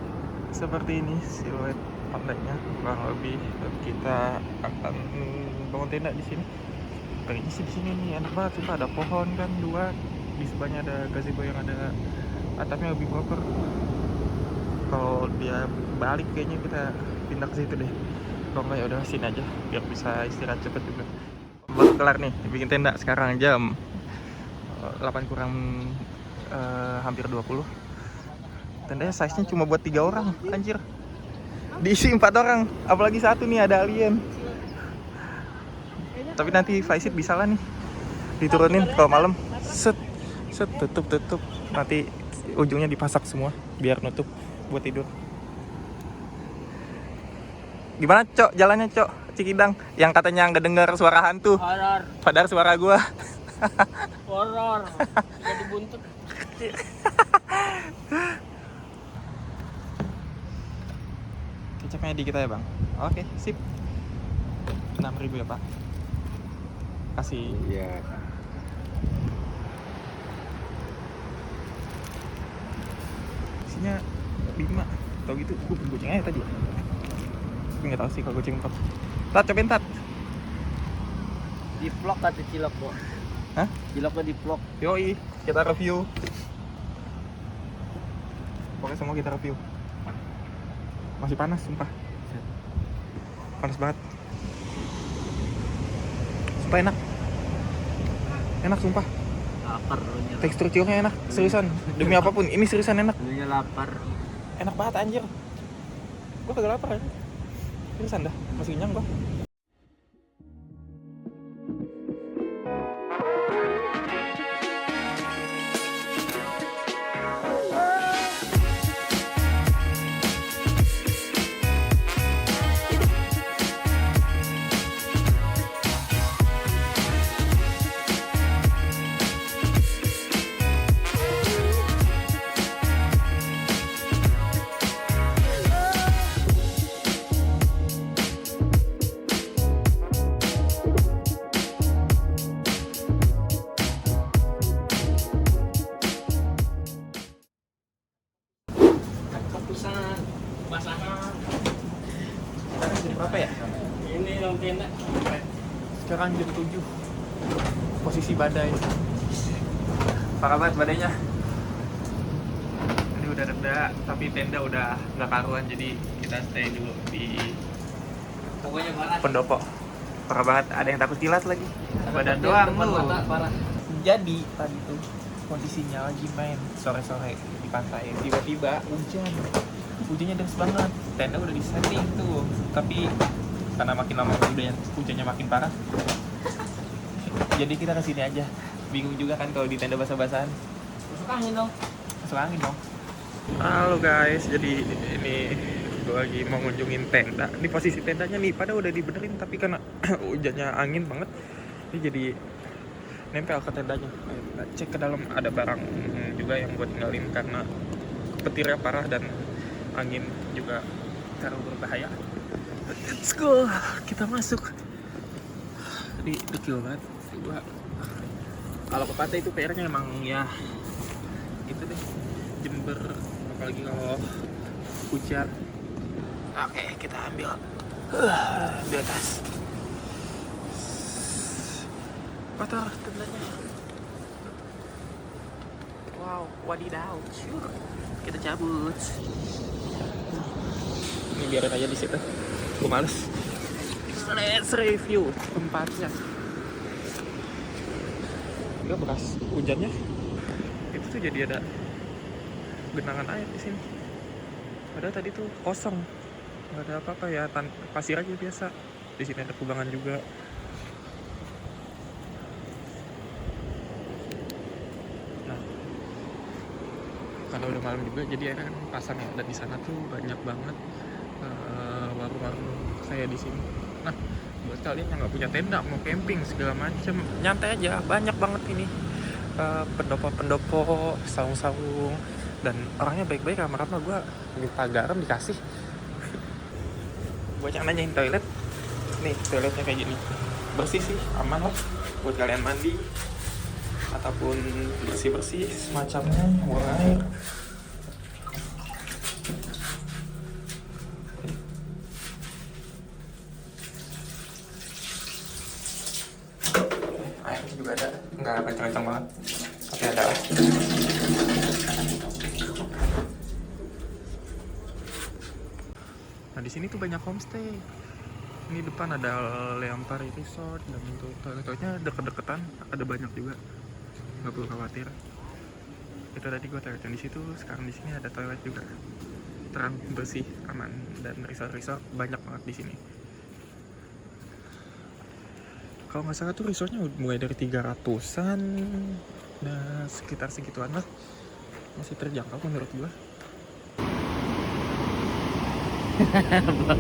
seperti ini siluet pantainya kurang lebih. Kita akan bangun tenda di sini. Kayaknya sih di sini nih enak banget, sumpah ada pohon kan 2. Di sebelahnya ada gazebo yang ada atapnya lebih proper. Kalau dia balik kayaknya kita pindah ke situ deh. Kalau nggak ya udah sini aja biar bisa istirahat cepet juga. Baru kelar nih bikin tenda, sekarang jam 8 kurang hampir 20. Tendanya size-nya cuma buat 3 orang, anjir. Diisi 4 orang, apalagi satu nih ada alien. Tapi nanti flysheet bisa lah nih diturunin kalau malam. Set tutup nanti ujungnya dipasak semua biar nutup buat tidur. Gimana Cok jalannya Cok Cikidang yang katanya nggak dengar suara hantu Horor. padahal suara gua. Horor. Jadi buntut. Kecapnya dikit aja bang. Oke sip. 6.000 ya pak. Kasih. Iya. porsinya 5 atau gitu. Gue goceng aja tadi. Gue nggak tahu sih kalau goceng 4. Tat, cobain Tat. Di vlog kata cilok kok. Hah? Cilok kok di vlog. Yoi, kita review. Pokoknya semua kita review. Masih panas, sumpah. Panas banget. Sumpah enak. Enak sumpah. Lapar lu nya. Tekstur ciloknya enak, seriusan. Demi apapun, ini seriusan enak. Lu nya lapar. Enak banget anjir. Gue kagak lapar aja. Seriusan dah, masih kenyang gua. Pesan pasangan. Sekarang jam berapa ya? Ini yang tenda. Sekarang jam 7. Posisi badai. Parah banget badainya. Ini udah reda, tapi tenda udah nggak karuan, jadi kita stay dulu di Pokoknya parah. pendopo. Parah banget, ada yang takut jilat lagi. Badan doang Depan lu. mata parah. Jadi tadi tuh kondisinya lagi main sore-sore di pantai, tiba-tiba hujannya deras banget. Tenda udah di setting tuh, tapi karena makin lama hujannya makin parah, jadi kita kesini aja. Bingung juga kan kalau di tenda basah-basahan. Masuk angin dong. Masuk angin dong. Halo guys, jadi ini gue lagi mau ngunjungin tenda. Ini posisi tendanya nih, pada udah dibenerin, tapi karena hujannya angin banget, ini jadi nempel ke tendanya. Ayo kita cek ke dalam, ada barang juga yang buat tinggalin karena petirnya parah dan angin juga terlalu berbahaya. Let's go, kita masuk. Tadi kecil banget. Gua kalau ke pantai itu PR-nya emang ya itu deh, Jember, apalagi kalau hujan. Oke, kita ambil di atas. Kotor tendanya. Wow, wadidaw, sure. Kita cabut. Ini biarin aja di situ. Gue males. Let's review tempatnya. Enggak bekas hujannya. Itu tuh jadi ada genangan air di sini. Padahal tadi tuh kosong. Nggak ada apa-apa ya, pasir aja biasa. Di sini ada kubangan juga. Karena udah malam juga, jadi enak kan pasang ya. Dan di sana tuh banyak banget warung-warung kayak di sini. Nah, buat kalian yang nggak punya tenda, mau camping segala macem, nyantai aja. Banyak banget ini pendopo-pendopo, saung-saung, dan orangnya baik-baik, ramah-ramah. Gue minta garam dikasih. Buat yang nanyain toilet, nih toiletnya kayak gini, bersih sih, aman lah buat kalian mandi ataupun bersih-bersih semacamnya, buang air. Airnya juga ada, nggak kencang-kencang banget, tapi ada lah. Nah, di sini tuh banyak homestay. Ini depan ada Leampari Resort, dan untuk toilet-toiletnya deket-deketan, ada banyak juga. Nggak perlu khawatir. Itu tadi gue toilet di situ, sekarang di sini ada toilet juga. Terang, bersih, aman, dan resort-resort banyak banget di sini. Kalau nggak salah tuh resortnya mulai dari 300-an, nah sekitar segituan lah, masih terjangkau menurut gue.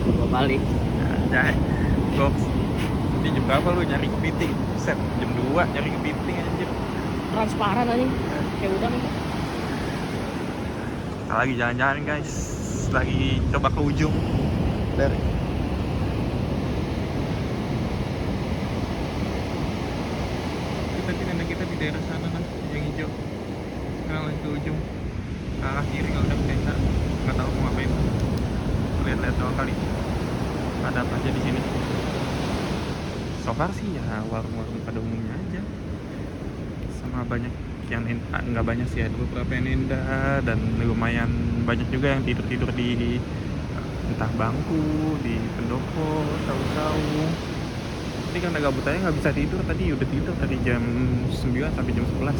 Gua balik. Nah, goks. Di jam berapa lu nyari kepiting? Set, jam 2 nyari kepiting anjir. Transparan aja. Kayak udang. Kita lagi jalan-jalan guys, lagi coba ke ujung dari kita di daerah sana kan, yang hijau. Sekarang lagi ke ujung. ke arah kiri kalau udah tenda, nggak tahu mau ngapain. Lihat-lihat doang kali ada apa aja di sini. So far sih ya warung-warung pada umumnya aja, sama banyak yang nggak banyak sih, ada beberapa yang nenda dan lumayan banyak juga yang tidur-tidur di entah bangku, di pendopo, saung-saung. Ini karena gabut aja nggak bisa tidur, tadi udah tidur dari jam 9 sampai jam 11.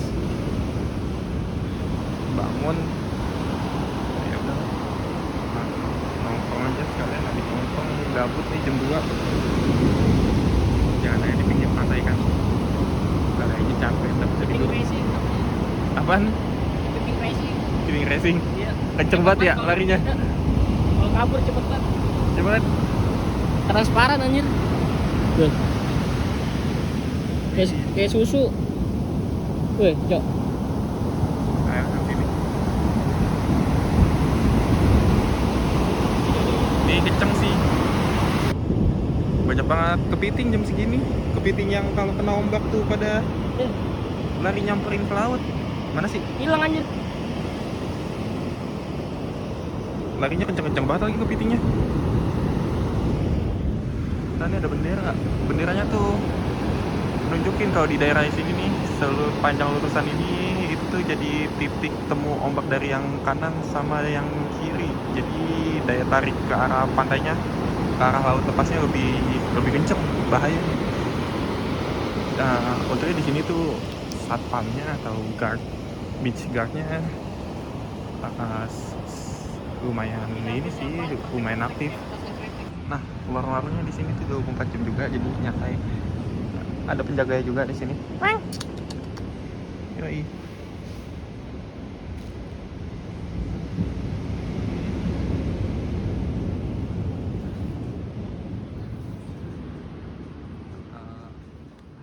Bangun ya udah nongkrong aja sekalian, habis nongkrong gabut nih jam 2. Jangan aja di pinggir pantai kan, kali aja capek tapi bisa tidur. Racing. Apaan? Keeping racing. Keeping racing? Iya. Kenceng banget ya Kalau- larinya? Kalau kabur cepet banget. Cepet. Transparan anjir. Tuh. Kayak susu. Weh, Cok. Ayo ke sini. Ini kenceng sih. Banyak banget kepiting jam segini. Kepiting yang kalau kena ombak tuh pada lari nyamperin ke laut. Mana sih? Hilang anjir. Larinya kenceng-kenceng banget lagi kepitingnya. Nah, ini ada bendera. Benderanya tuh nunjukin kalau di daerah sini nih, seluruh panjang lurusan ini itu jadi titik temu ombak dari yang kanan sama yang kiri. Jadi daya tarik ke arah pantainya, ke arah laut lepasnya lebih kenceng, bahaya. Nah, untungnya di sini tuh satpamnya atau beach guardnya lumayan ini sih, lumayan aktif. Nah, warung-warungnya di sini tuh 24 jam juga, jadi nyantai. Ada penjaganya juga di sini. Yoi.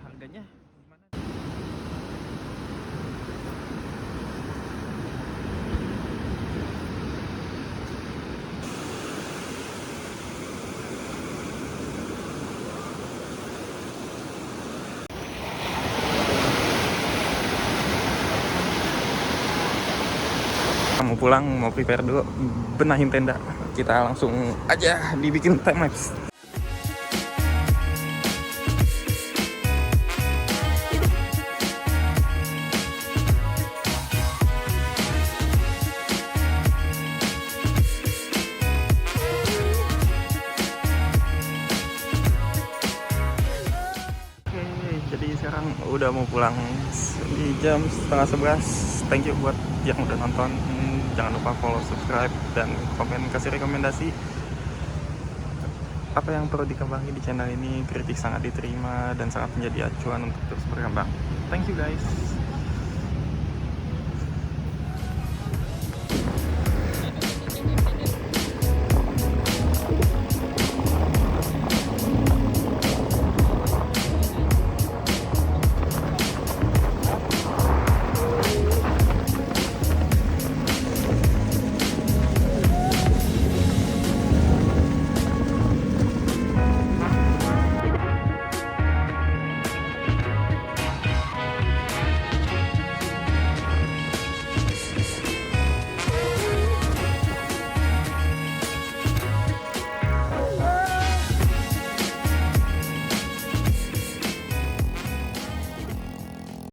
Harganya gimana? Mau pulang, mau prepare dulu, benahin tenda. Kita langsung aja dibikin time lapse. Oke, jadi sekarang udah mau pulang di jam 10:30. Thank you buat yang udah nonton. Jangan lupa follow, subscribe, dan komen, kasih rekomendasi apa yang perlu dikembangin di channel ini. Kritik sangat diterima dan sangat menjadi acuan untuk terus berkembang. Thank you guys.